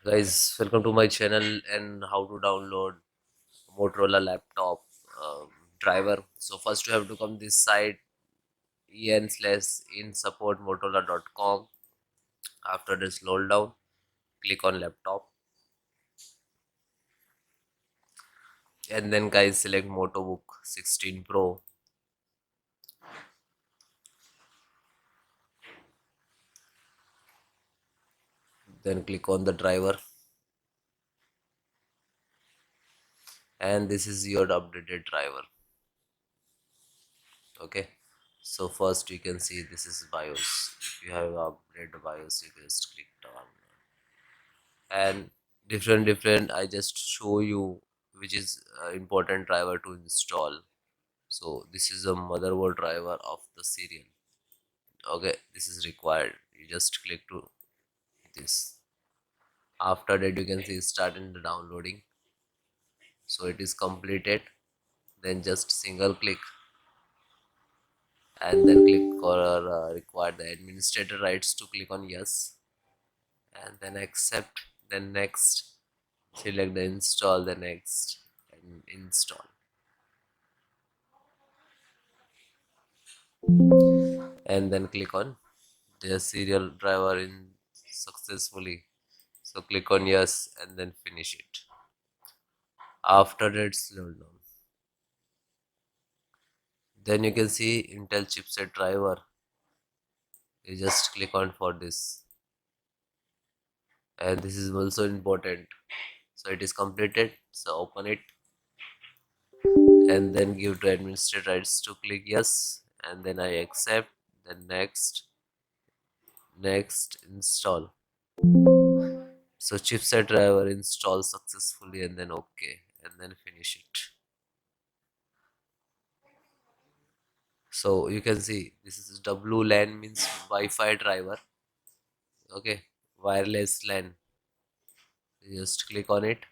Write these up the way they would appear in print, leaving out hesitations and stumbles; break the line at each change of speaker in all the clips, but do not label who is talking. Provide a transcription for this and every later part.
Guys, welcome to my channel and how to download Motorola laptop driver. So first you have to come this site en/in support motorola.com. After this, scroll down, click on laptop, and then guys select Moto Book 16 Pro. Then click on the driver, and this is your updated driver. Okay, so first you can see this is BIOS. If you have updated BIOS, you can just click down, and different I just show you which is important driver to install. So this is a motherboard driver of the serial. Okay, this is required. You just click to this. After that you can see starting the downloading. So it is completed. Then just single click and then click for require the administrator rights to click on yes, and then accept, then next, select the install, the next, and install, and then click on the serial driver in successfully. So click on yes and then finish it. After that, slow down. Then you can see Intel chipset driver. You just click on for this, and this is also important. So it is completed. So open it and then give to administrator rights to click yes, and then I accept. Then next, install. So chipset driver installed successfully, and then okay, and then finish it. So you can see this is WLAN, means Wi-Fi driver. Okay, wireless LAN. You just click on it.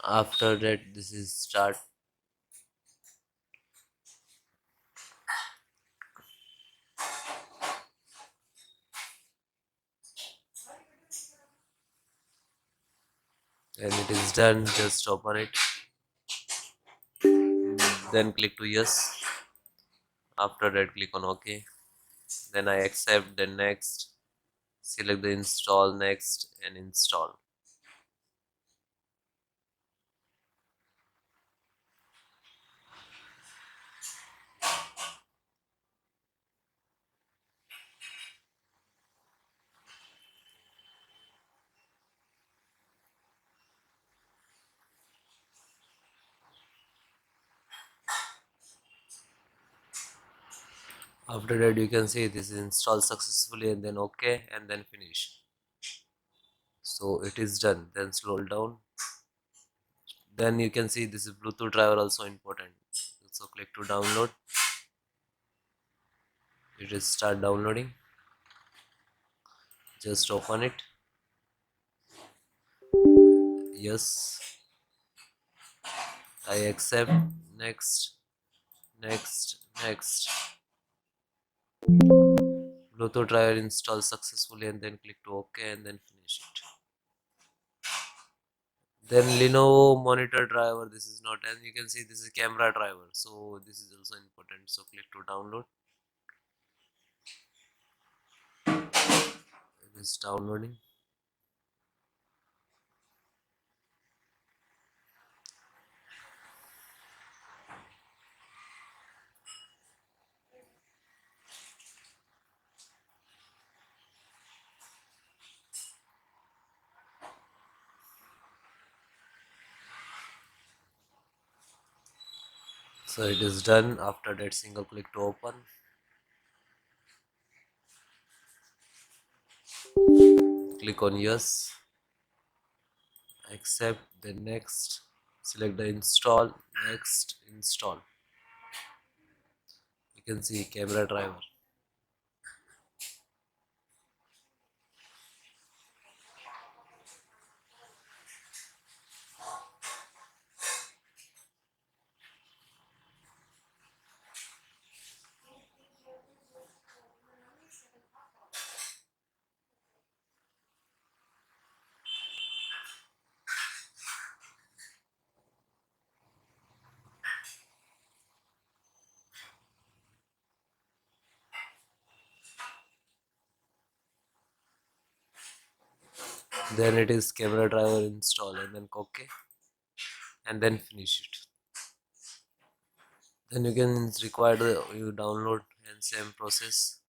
After that, this is start, and it is done. Just open it. Then click to yes. After that, click on OK. Then I accept. Then next, select the install, next, and install. After that, you can see this is installed successfully, and then OK, and then finish. So it is done. Then scroll down. Then you can see this is Bluetooth driver also important. So click to download. It is start downloading. Just open it. Yes, I accept. Next, next. Bluetooth driver installed successfully, and then click to OK, and then finish it. Then Lenovo monitor driver, this is not, and you can see this is camera driver, so this is also important. So click to download. It is downloading. So it is done. After that, single click to open. Click on yes, accept, then next, select the install, next, install. You can see camera driver. then it is camera driver install, and then okay, and then finish it. Then you can require you download and same process,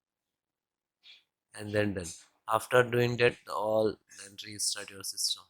and then done. After doing that all, then restart your system.